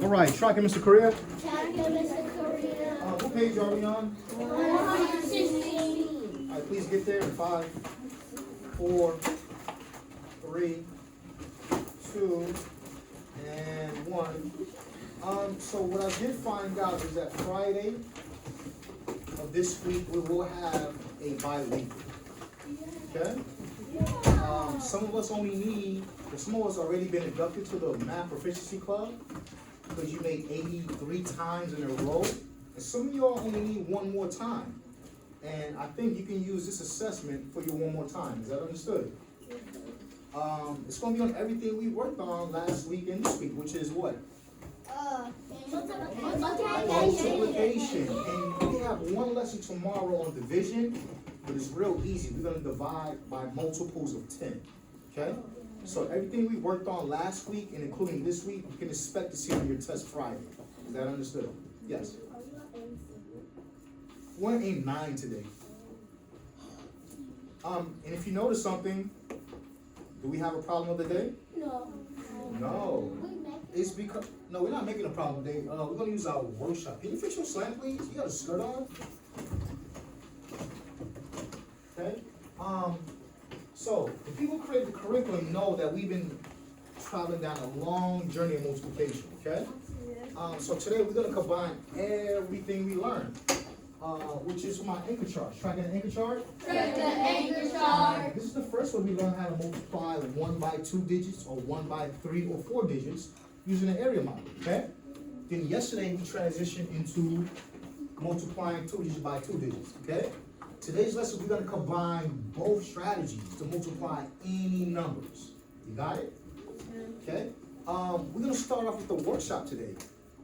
All right, track it, Mr. Correa. Mr. Correa. What page are we on? 116. All right, please get there in 5, 4, 3, 2, and 1. So what I did find out is that Friday of this week we will have a bi-weekly. Okay? Some of us only need, some of us already been inducted to the Math Proficiency Club because you made 83 times in a row. And some of y'all only need one more time. And I think you can use this assessment for your one more time. Is that understood? It's going to be on everything we worked on last week and this week, which is what? Multiplication. And we have one lesson tomorrow on division, but it's real easy. We're going to divide by multiples of 10. Okay? So everything we worked on last week and including this week, you can expect to see on your test Friday. Is that understood? Yes. We're going to aim 9 today. And if you notice something, do we have a problem of the day? No. No. It's because, no, we're not making a problem today. We're going to use our workshop. Can you fix your slant, please? You got a skirt on? Okay. So the people who created the curriculum know that we've been traveling down a long journey of multiplication, okay? So today we're going to combine everything we learned, which is my anchor chart. Tracking the anchor chart? Track the anchor chart. This is the first one we learn how to multiply 1 by 2 digits or 1 by 3 or 4 digits using the area model, okay? Then yesterday we transitioned into multiplying 2 digits by 2 digits, okay? Today's lesson we're going to combine both strategies to multiply any numbers. You got it? Okay? We're going to start off with the workshop today.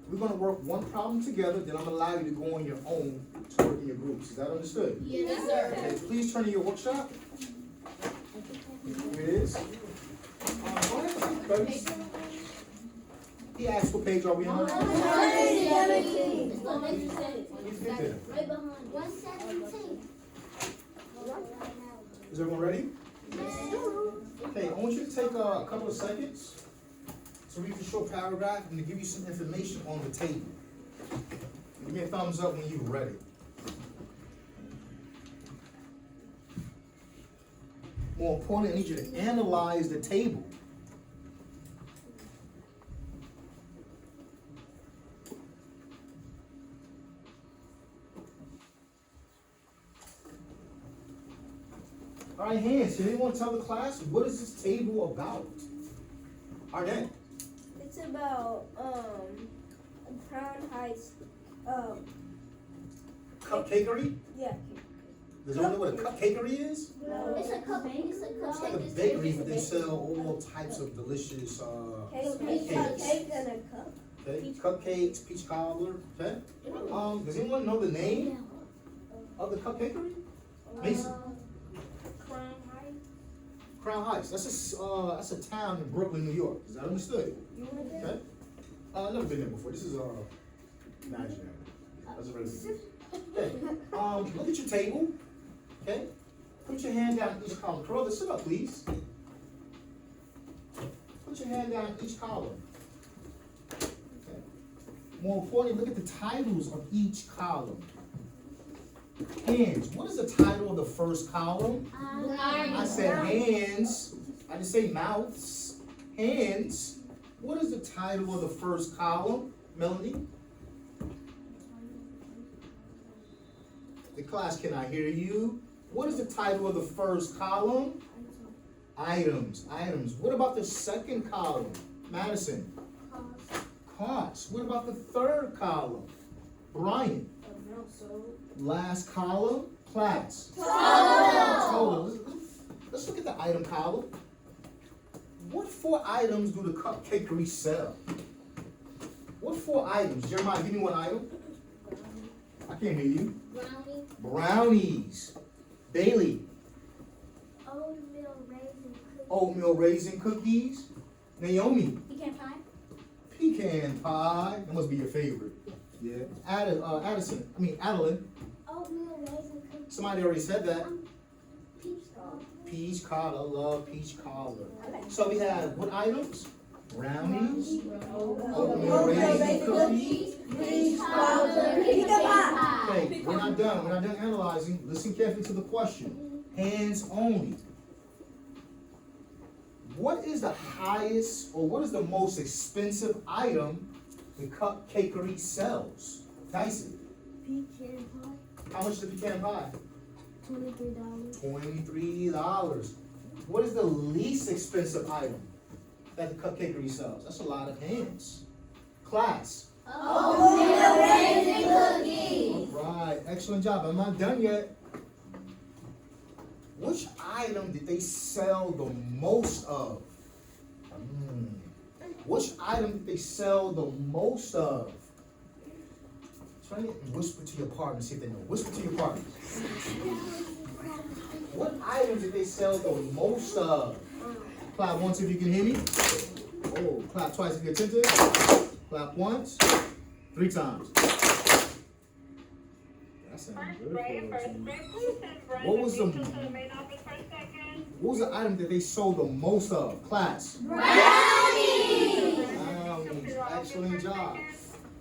We're going to work one problem together, then I'm going to allow you to go on your own to work in your groups. Is that understood? Yes, sir. Okay, please turn to your workshop. Here it is. Go ahead, please. He asked what page are we on? 117. Please get there. Right behind. 117. Is everyone ready? Okay, I want you to take a couple of seconds to read the short paragraph and to give you some information on the table. Give me a thumbs up when you're ready. More importantly, I need you to analyze the table. All right, hands. Can anyone tell the class what is this table about? Arnett. It's about Crown Heights. Cupcakery? Yeah. Does anyone know what a cupcakery is? No. It's a cup. It's a cup. It's like a bakery, but they sell all types of delicious Cake and a cup. Okay, cupcakes, peach cobbler. Okay. Does anyone know the name of the cupcakery? Mason. Crown Heights. Crown Heights. That's a town in Brooklyn, New York. Is that understood? You went there? Okay. I've never been there before. This is imaginary. That's a really good. Okay. Look at your table. Okay. Put your hand down each column. Correa, sit up, please. Put your hand down each column. Okay. More importantly, look at the titles of each column. Hands. What is the title of the first column? I said hands. I didn't say mouths. Hands. What is the title of the first column, Melanie? The class cannot hear you. What is the title of the first column? Items. Items. What about the second column, Madison? Costs. What about the third column, Brian? Last column, class. Total. Let's look at the item column. What 4 items do the cupcakery sell? What 4 items? Jeremiah, give me one item. I can't hear you. Brownie. Brownies. Bailey. Oatmeal raisin cookies. Oatmeal raisin cookies. Naomi. Pecan pie. Pecan pie. That must be your favorite. Yeah. Adeline. Oatmeal raisin cookies. Somebody already said that. Peach cobbler. Peach cobbler. I love peach cobbler. So we have what items? Brownies. Oatmeal raisin cookies, peach cobbler, pecan pie. Okay, we're not done. We're not done analyzing. Listen carefully to the question. Hands only. What is the highest or what is the most expensive item the cupcakery sells? Tyson, Pecan pie, how much is the pecan pie? $23. $23. What is the least expensive item that the cupcakery sells? That's a lot of hands. Class. Oatmeal raisin cookies. Right, excellent job. I'm not done yet. Which item did they sell the most of? Which item did they sell the most of? Try and whisper to your partner, see if they know. Whisper to your partner. What item did they sell the most of? Clap once if you can hear me. Oh, clap twice if you're attentive. Clap once, 3 times. That sounds good. What was the item that they sold the most of? Class. Brownies. Brownies. Excellent job.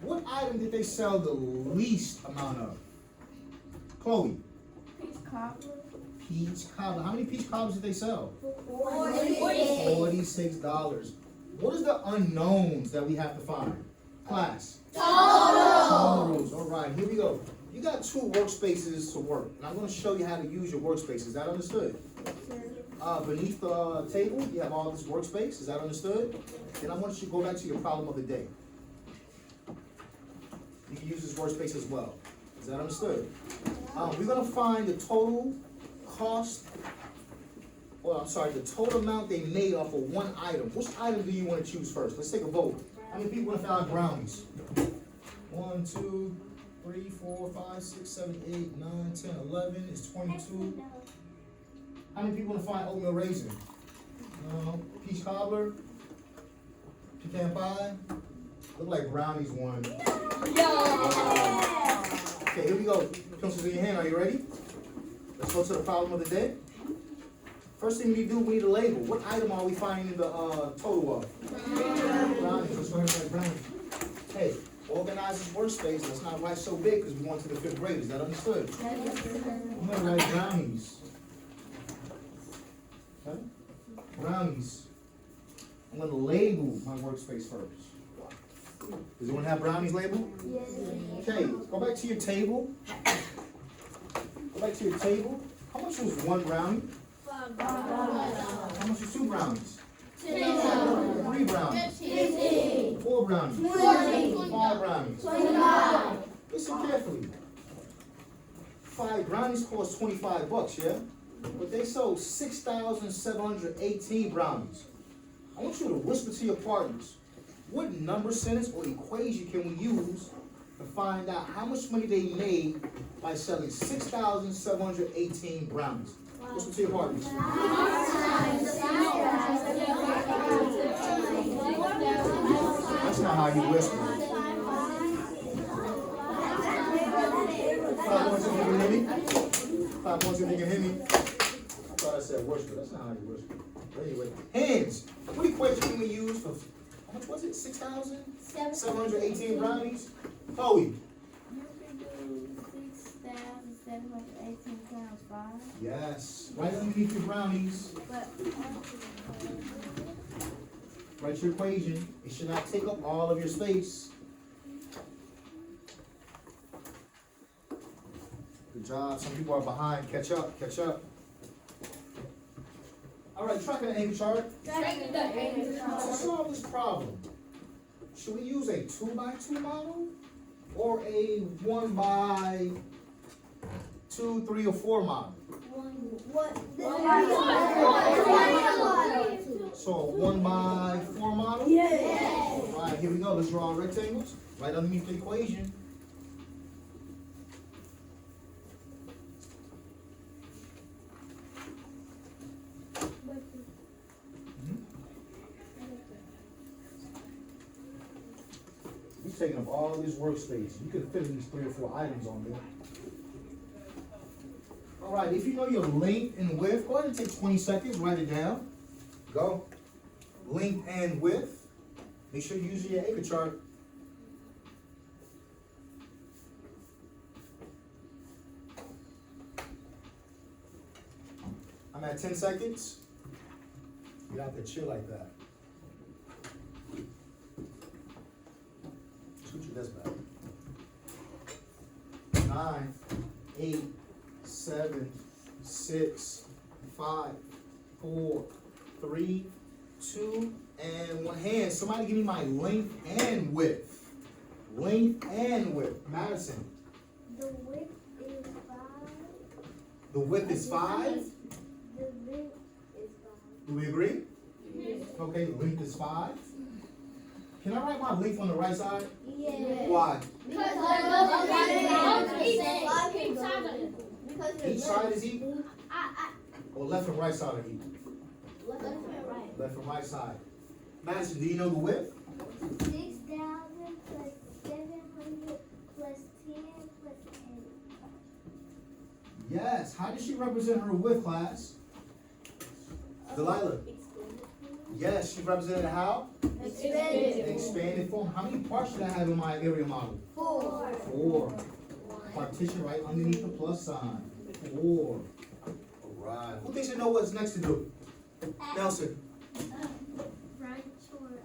What item did they sell the least amount of? Chloe. Peach cobbler. Peach cobbler. How many peach cobblers did they sell? 46. $46. What is the unknowns that we have to find? Class. Totals. All right, here we go. You got 2 workspaces to work, and I'm going to show you how to use your workspace. Is that understood? Beneath the table, you have all this workspace. Is that understood? Then I want you to go back to your problem of the day. You can use this workspace as well. Is that understood? We're going to find the total cost, the total amount they made off of one item. Which item do you want to choose first? Let's take a vote. How many people want to find brownies? 1, 2, 3, 4, 5, 6, 7, 8, 9, 10, 11. It's 22. How many people want to find oatmeal raisin? Peach cobbler? Pecan pie? Look like brownies won. Okay, here we go. Pencils in your hand. Are you ready? Let's go to the problem of the day. First thing we need to do, we need a label. What item are we finding the total of? Brownies. Let's go ahead and write brownies. Hey, organize this workspace. Let's not write so big because we want to the 5th grade. Is that understood? I'm going to write brownies. Okay? Brownies. I'm going to label my workspace first. Does anyone have brownies labeled? Yes. Okay, go back to your table. Go back to your table. How much was 1 brownie? How much is 2 brownies? 3 brownies. 4 brownies. 5 brownies. Listen carefully. 5 brownies cost $25, yeah? But they sold 6,718 brownies. I want you to whisper to your partners. What number sentence or equation can we use to find out how much money they made by selling 6,718 brownies? Whisper to your partners. That's not how you whisper. Clap once if you can hear me. Clap once if you can hear me. I thought I said whisper. That's not how you whisper. But anyway, hands. What equation can we use for, how much was it? 6,718 brownies? Chloe. You can do 6,718 times 5. Yes. Right underneath your brownies. But Write your equation. It should not take up all of your space. Good job. Some people are behind. Catch up. Catch up. All right, track an angle chart. To solve this problem, should we use a 2x2 model or a 1x2, 3, or 4 model? So a 1x4 model? Yes. All right, here we go. Let's draw rectangles right underneath the equation. You're taking up all this workspace. You could fit in these 3 or 4 items on there. All right, if you know your length and width, go ahead and take 20 seconds, write it down. Go. Length and width. Make sure you're using your acre chart. I'm at 10 seconds. You don't have to chill like that. Scoot your desk back. 9, 8, 7, 6, 5, 4, 3, 2, and 1 hand. Somebody give me my length and width. Length and width. Madison. The width is 5. The width is 5. The length is 5. Do we agree? Yes. Okay, the length is 5. Can I write my length on the right side? Yes. Why? Because Each side is equal? Or left and right side are equal? Left and right side. Madison, do you know the width? 6,000 plus 700 plus 10 plus 10. Yes. How does she represent her width, class? Delilah. Yes, she represented how? Expanded form. How many parts should I have in my area model? 4. 4. Partition right underneath the plus sign. 4. Alright. Who thinks they know what's next to do? Nelson. Right short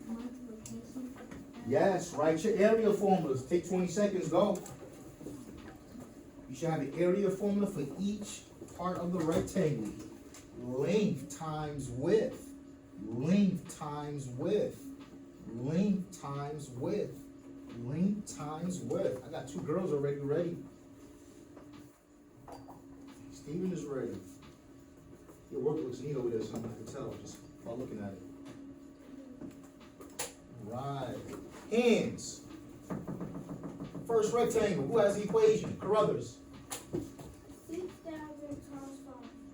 multiplication. Yes, write your area formulas. Take 20 seconds, go. You should have an area formula for each part of the rectangle. Length times width. Length times width. Length times width. Length times width. I got 2 girls already ready. Steven is ready. Your work looks neat over there, so I can tell just by looking at it. Right. Hands. First rectangle. Who has the equation? Carruthers. 6,000 times 5.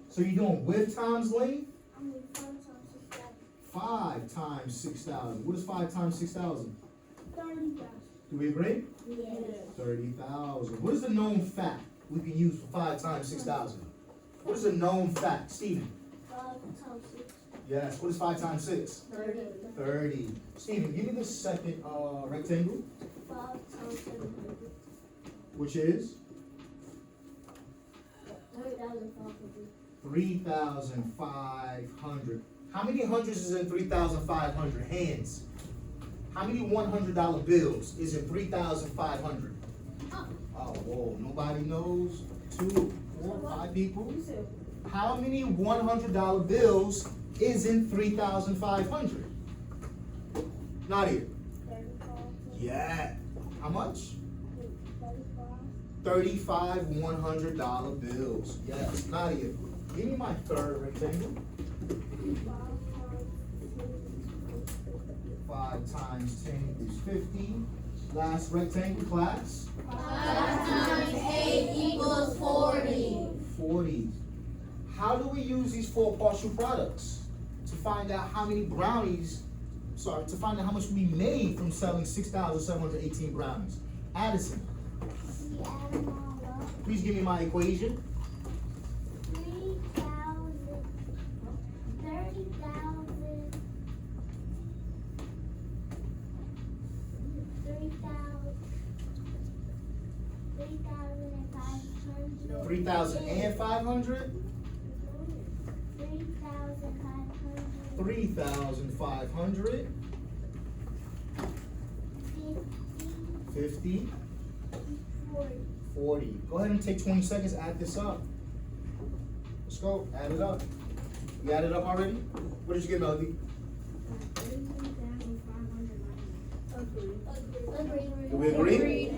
So you're doing width times length? 5 times 6,000. 5 times 6,000. What is 5 times 6,000? 30,000. Do we agree? Yes. 30,000. What is the known fact we can use for 5 times 6,000? What is a known fact? Stephen? 5 times 6. Yes. What is 5 times 6? 30. 30. Stephen, give me the second rectangle, 5 times 700. which is 3,500. 3,500. How many hundreds is in 3,500? Hands. How many $100 bills is in 3,500? Oh, whoa, nobody knows? 2, 4, 5 people? How many $100 bills is in 3,500? Nadia? 35. Yeah. How much? 35. 35 $100 bills. Yes. Nadia, give me my third rectangle. 5 times 10 equals 50. Last rectangle, class. 5 times 8 equals 40. 40. How do we use these 4 partial products? To find out how many brownies, to find out how much we made from selling 6,718 brownies. Addison, We add them all up. please give me my equation. 3,000, 30,000, 3,500. 3,500. 3,500. 3,500. 50. 40. 40. Go ahead and take 20 seconds, add this up. Let's go, add it up. You added up already? What did you get, Melody? 33,500. Do we agree?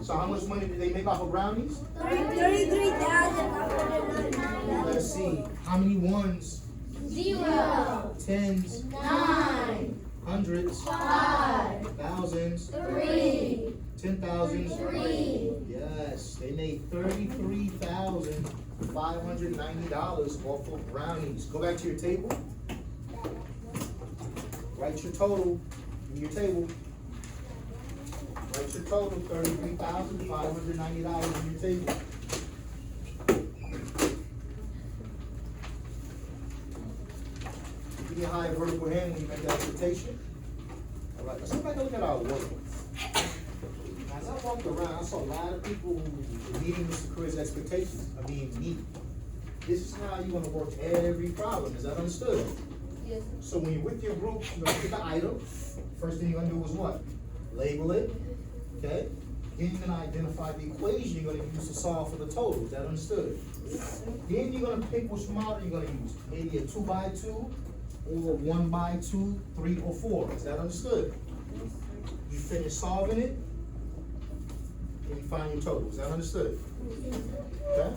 So how much money did they make off of brownies? 33,500. Let's see. How many ones? 0. Tens? 9. Hundreds? 5. Thousands? 3. 10,000s? 3. Yes, they made $33,590 off of brownies. Go back to your table. Write your total in your table. Write your total, $33,590 in your table. Give me a high vertical hand when you make that presentation. All right, let's go back and look at our work. As I walked around, I saw a lot of people meeting Mr. Correa's expectations of being neat. this is how you're gonna work every problem. Is that understood? Yes. So when you're with your group, you're gonna pick an item. First thing you're gonna do is what? Label it, okay? Then you're gonna identify the equation you're gonna use to solve for the total. Is that understood? Then you're gonna pick which model you're gonna use. Maybe a 2x2, or 1x2, 3 or 4. Is that understood? You finish solving it, and you find your total. Is that understood? Okay?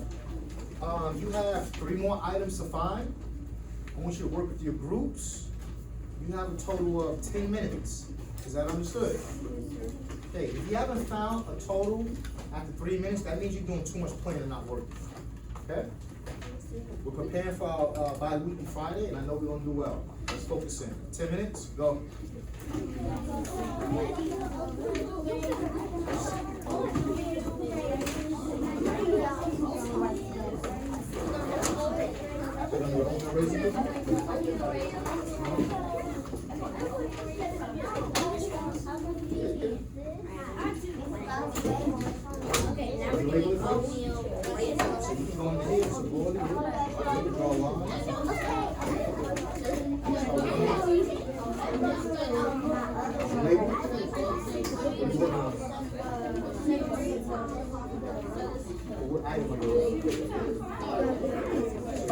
You have 3 more items to find. I want you to work with your groups. You have a total of 10 minutes. Is that understood? Okay, if you haven't found a total after 3 minutes, that means you're doing too much planning and not working. Okay? We're preparing for our bi-weekly Friday, and I know we're gonna do well. Let's focus in. 10 minutes, go. Okay, now we're doing oatmeal. What item are you looking for?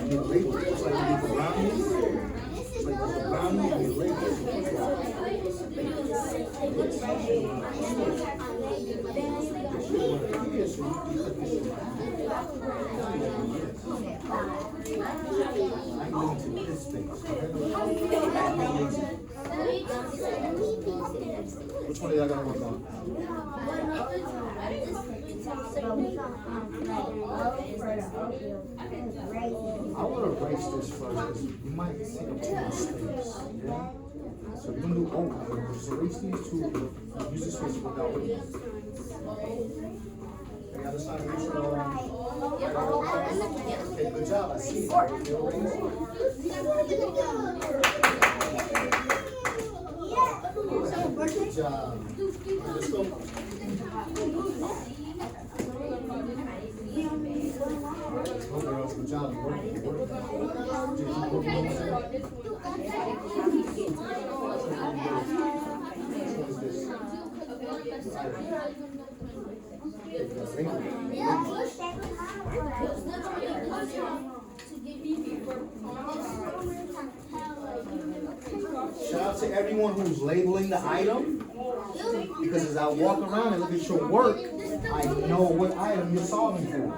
You label it. It's like you get the brownie. It's like the brownie and you label it. I'm going to this thing. Which one are y'all gonna work on? I want to erase this first because you might take up too much space. Yeah? So we're gonna do oatmeal. Just erase these two. Use this space without oatmeal. The other side, make sure. Okay, good job. I see it. Good job. Let's go. Go girls, good job. Work. Shout out to everyone who's labeling the item, because as I walk around and look at your work, I know what item you're solving for.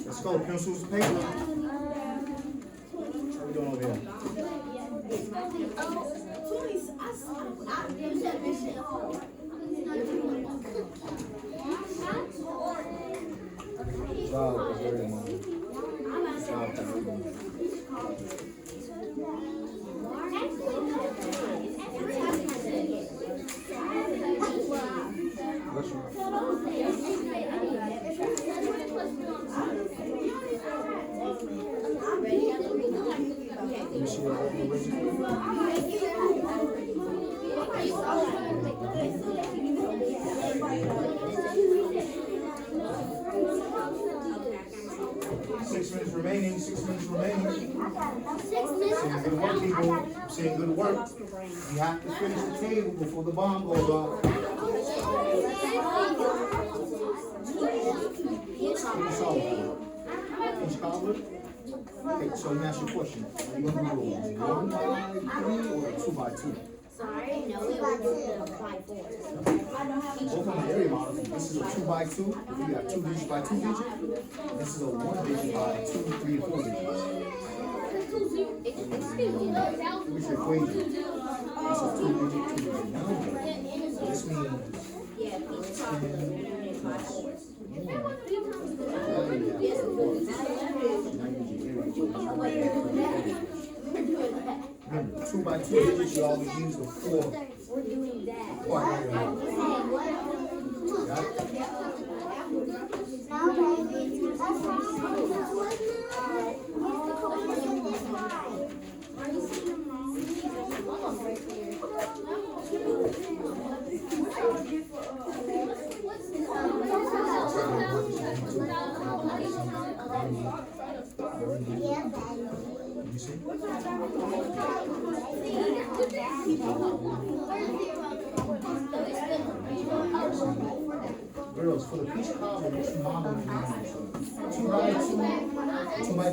Let's go, pencils, paper. How we doing over here? Wow, that's very nice. You see what Six minutes remaining. Saying good work, people. Saying good work. You have to finish the table before the bomb goes off. Finish off. Peach cobbler? Okay, so let me ask you a question. Are you gonna do 1 by 3 or 2 by 2? Sorry, no, it was the 5-4. Both of them are area models. This is a 2 by 2. You got 2 digits by 2 digits. This is a 1 digit by 2, 3, and 4 digits. What's your equation? This is 2 digit number. So this means 10 plus 1. Remember, 2 by 2 digits, you always use the 4. We're doing that. Got it? You see? Girls, for the peach cobbler, which model do you use? 2 by 2? 2 by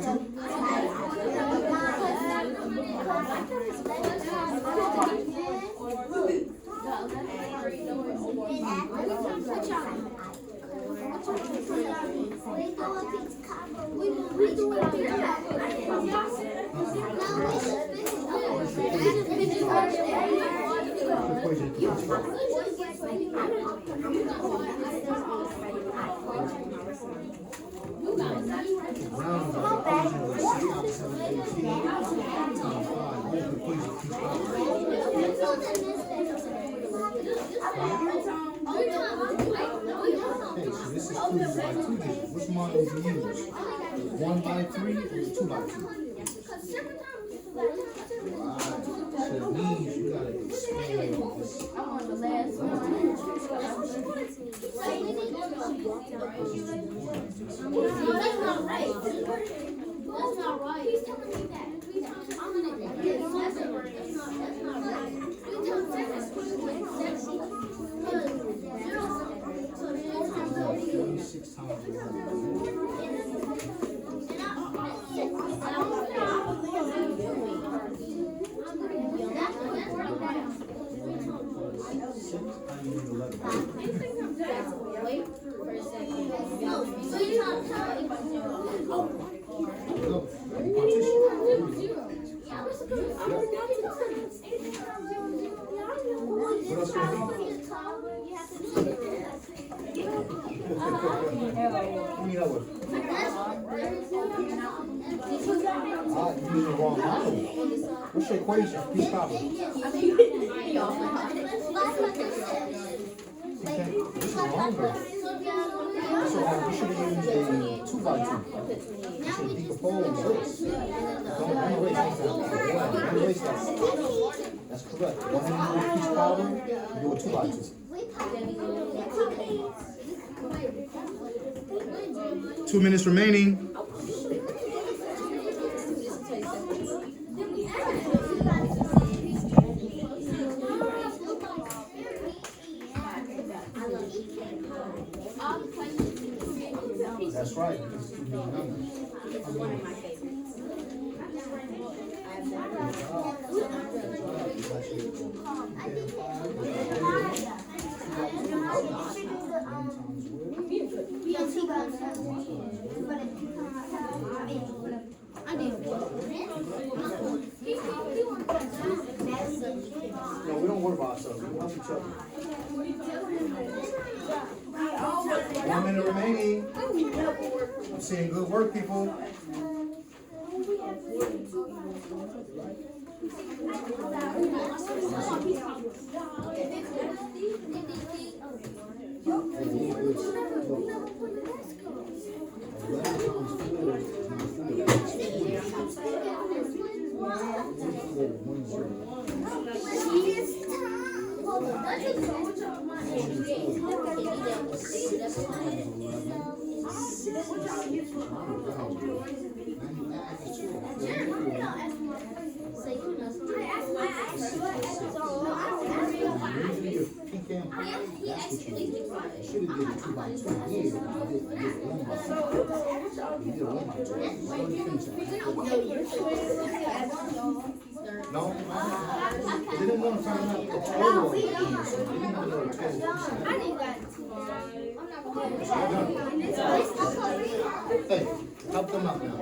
Okay, so this is 2 by 2 digits. Which model do you use? 1 by 3 or 2 by 2? Right. So it means you gotta expand this. I'm on the last one. No, that's not right. That's not right. He's telling me that. I'm gonna get that's not right. That's not right. We tell seconds. 6 times 11. Wait for a second. So you're not telling me. Look, what else do you need? Give me that one. You used the wrong model. What's your equation? Peach cobbler. Okay, this is longer. So you should have used a 2 by 2. You should decompose this. Don't erase this. Don't erase that. That's correct. Go ahead and do peach cobbler. You do a 2 by 2. 2 minutes remaining. That's right. It's 2 big numbers. One of my favorites. No, we don't worry about ourselves. We help each other. 1 minute remaining. I'm seeing good work, people. pecan pie, He that's what actually you did right. should have did it 2 by 2 here. You did 1 by 2. You did 1 by 2. So you finish it. No, they didn't want to find out the total of the keys, so they didn't know the total. Hey, help them out now.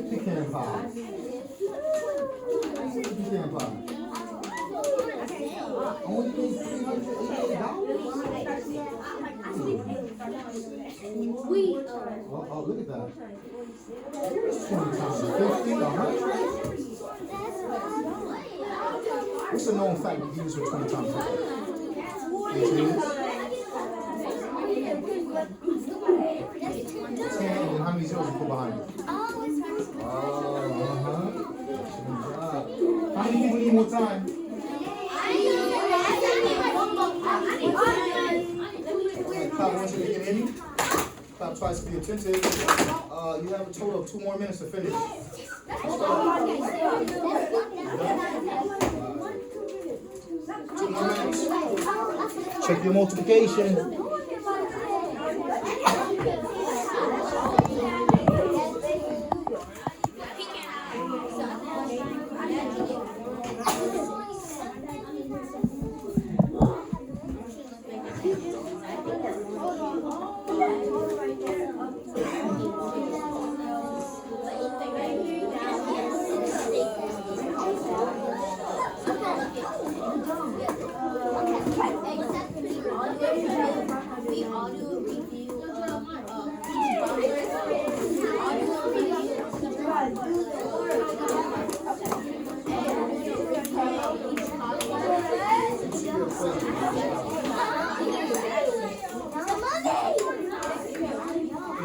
Pecan pie. Pecan pie. Only paid $388? Oh, look at that. 20 times 50, 100. What's a known fact we use for 20 times 50? 10, and how many zeros you put behind it? How many people need more time? Clap once if you can hear me. Clap twice if you're attentive. You have a total of 2 more minutes to finish. 2 more minutes. Check your multiplication.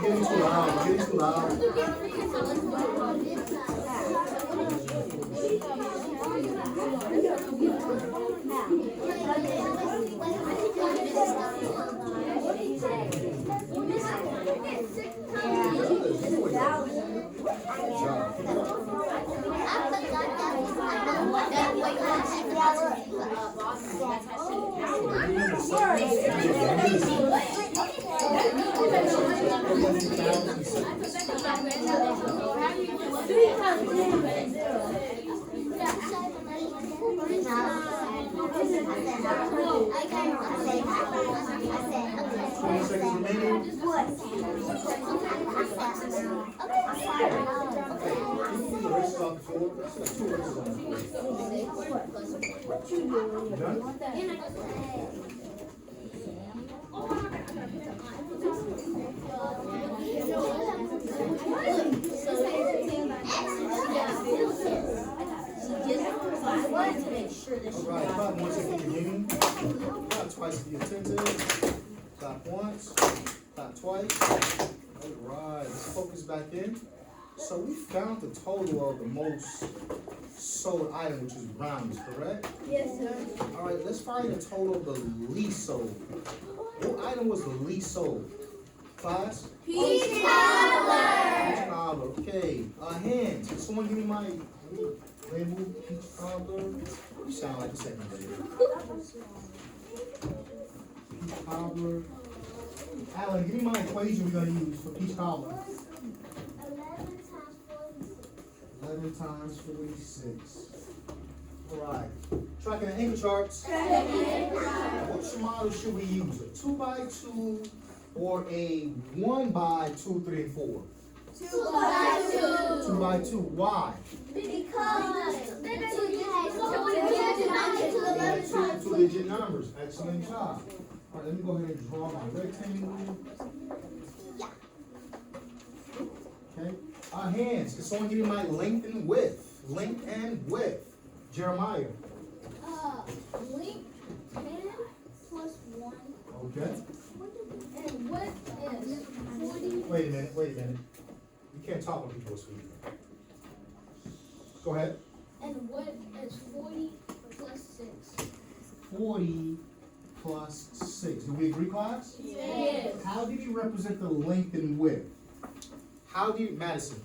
Getting too loud, getting too loud. Alright, clap once if you're beginning. Clap twice if you're attentive. Clap once. Clap twice. Alright, let's focus back in. So we found the total of the most sold item, which is brownies, correct? Yes, sir. Alright, let's find the total of the least sold. What item was the least sold? Class? Peach cobbler. Peach cobbler, okay. Hands. Can someone give me my label? Peach cobbler. You sound like a second grader. Peach cobbler. Alan, give me my equation we're going to use for peach cobbler. 11 times 46. Alright. Tracking the anchor charts. Which model should we use? A 2 by 2 or a 1 by 2, 3, and 4? 2 by 2. 2 by 2. Why? Because Two-digit numbers. Excellent job. Alright, let me go ahead and draw my rectangle. Okay. Hands. Can someone give me my length and width? Length and width. Jeremiah. length 10 plus 1. Okay. And width is 40. Wait a minute. You can't talk when people are speaking. Go ahead. And what is 40 plus 6? 40 plus 6. Do we agree, class? Yes. How do you represent the length and width? How do you, Madison?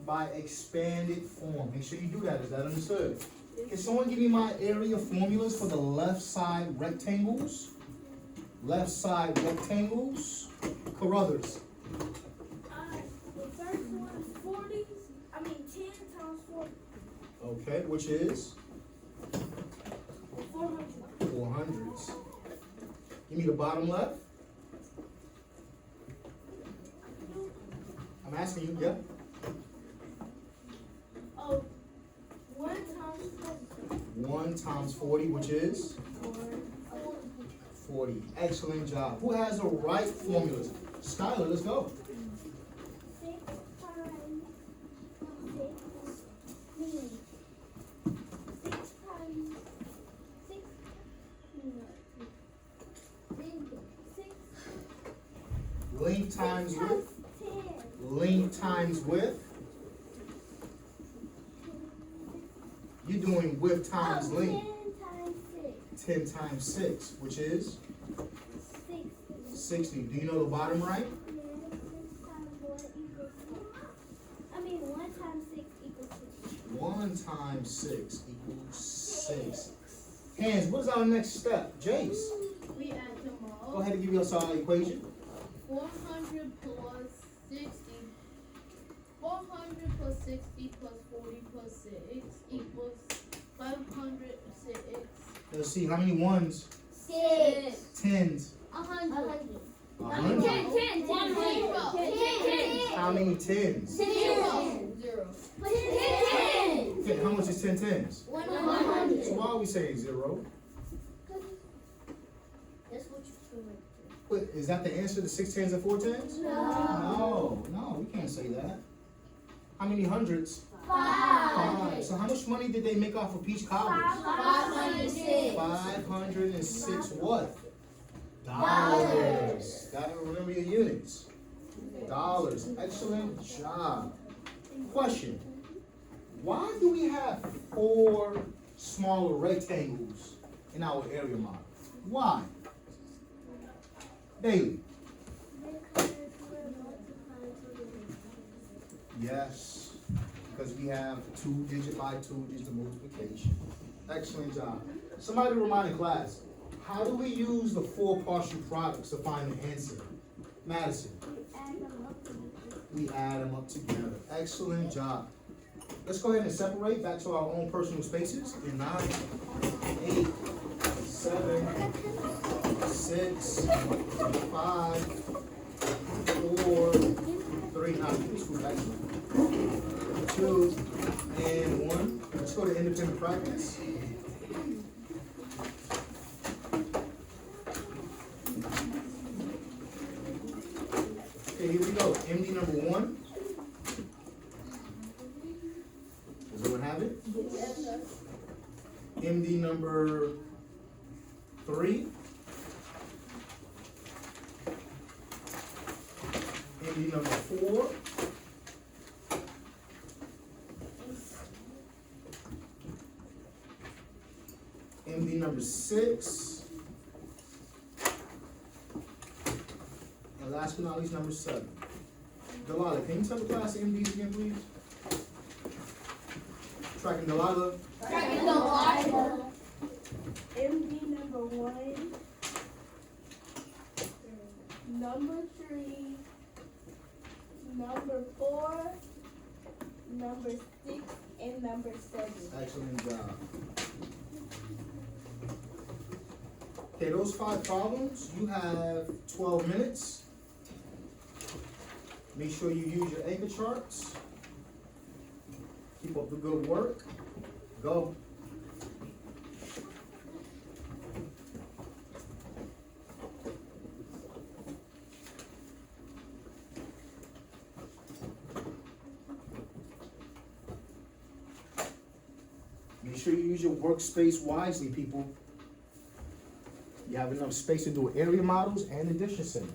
By expanded form. Make sure you do that. Is that understood? Can someone give me my area formulas for the left side rectangles? Left side rectangles. Carruthers. The first one is 10 times 40. Okay, which is 400. 400s. Give me the bottom left. I'm asking you, yeah? Oh, 1 times 40. 1 times 40, which is 40. Excellent job. Who has the right formulas? Skylar, let's go. 6 times 6. Length times width. 10. Length times width. You're doing width times length. 10 times 6. 10 times 6, which is 60. 60. Do you know the bottom right? 1 times 6 equals 6. 1 times 6 equals 6. Hands, what is our next step? Jace, We add them all. go ahead and give us our equation. 400 plus 60. 400 plus 60 plus 40 plus 6 equals 506. Let's see, how many ones? 6. Tens. 100. 100. 10. How many tens? 0. 0. 10. How much is 10 tens? 100. So why are we saying 0? That's what you're doing. Wait, is that the answer to 6 tens and 4 tens? No, we can't say that. How many hundreds? 5. So how much money did they make off of peach cobbers? 506. 506 what? Dollars. Gotta remember your units. Dollars. Excellent job. Question. Why do we have 4 smaller rectangles in our area model? Why? Bailey. Yes, because we have 2 digit by 2 digit multiplication. Excellent job. Somebody remind the class, how do we use the 4 partial products to find the answer? Madison. We add them up together. Excellent job. Let's go ahead and separate back to our own personal spaces in 9, 8, 7, 6, 5, 4, 3, now this was excellent. 2, and 1. Let's go to independent practice. Okay, here we go. MD number 1. Does anyone have it? MD number 3. MD number 4. MD number 6. And last but not least, number 7. Delilah, can you tell the class the MDs again, please? Tracking Delilah. MD number 1, number 3, number 4, number 6, and number 7. Excellent job. Okay, those 5 problems, you have 12 minutes. Make sure you use your anchor charts. Keep up the good work. Go. Make sure you use your workspace wisely, people. You have enough space to do area models and addition settings.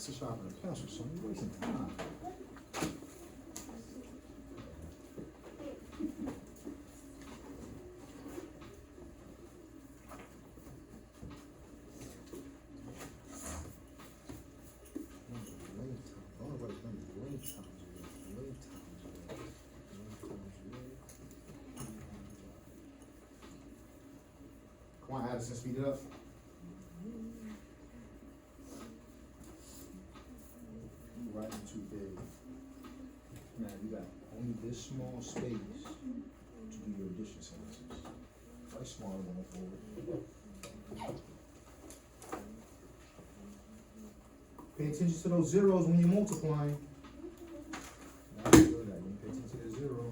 to sharpen a pencil, so you're wasting time. Come on, Addison, speed it up. You writing too big. Now you got only this small space to do your addition sentences. Write smaller going forward. Pay attention to those zeros when you're multiplying. That's good. Pay attention to the zero.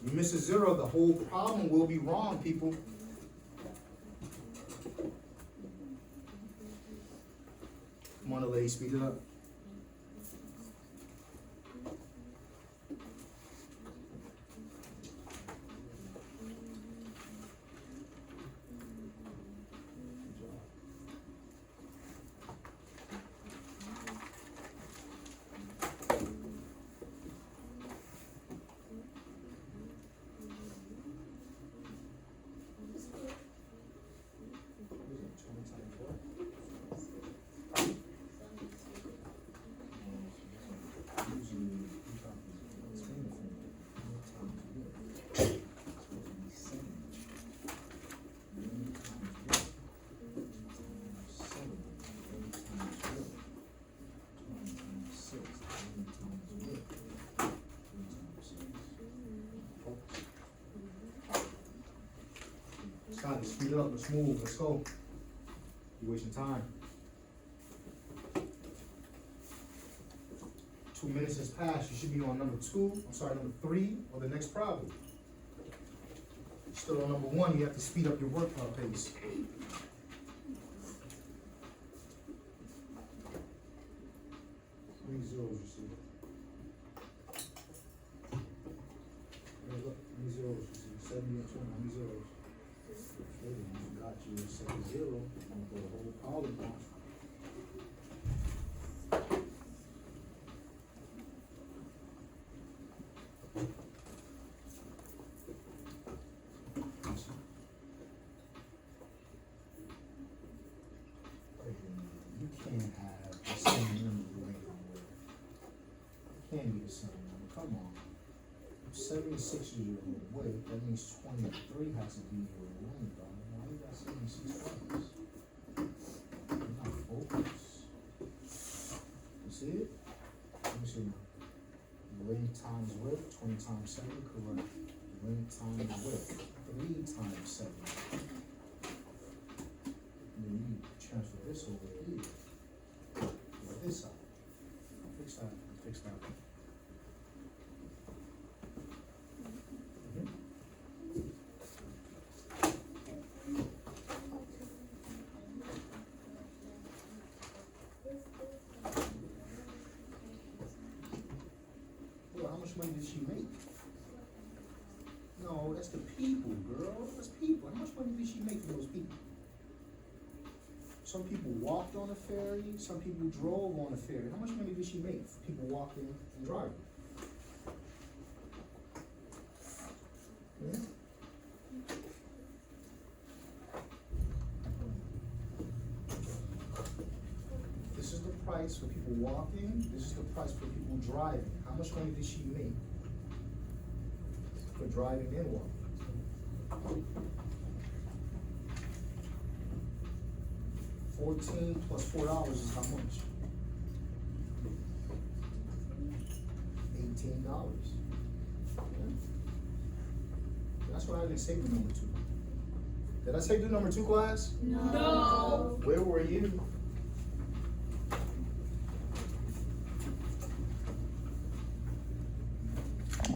You miss a zero, the whole problem will be wrong, people. Come on, ladies, speed it up. Scotty, speed it up, let's move, let's go. You're wasting time. 2 minutes has passed, you should be on number 3, or the next problem. Still on number 1, you have to speed up your work pace. How many zeros you see? How many zeros you see? 70 and 20, how many zeros? You got your second zero, I'm gonna put a whole column on. You can't have the same number of weight on weight. It can't be the same number, come on. 76 is your weight, that means 23 has to be your weight, dog. Why you got 76 points? You're not focused. You see it? Let me see. Weight times width, 20 times 7, correct. Weight times width, 3 times 7. And then you transfer this over here. Or this side. Fix that, fix that. How much money did she make? No, that's the people, girl. That's people. How much money did she make for those people? Some people walked on a ferry, some people drove on a ferry. How much money did she make for people walking and driving? Yeah. This is the price for people walking, this is the price for people driving. How much money did she make for driving and walking? $14 plus $4 is how much? $18. Yeah. That's what I didn't say to number 2. Did I say do number 2, class? No. Where were you?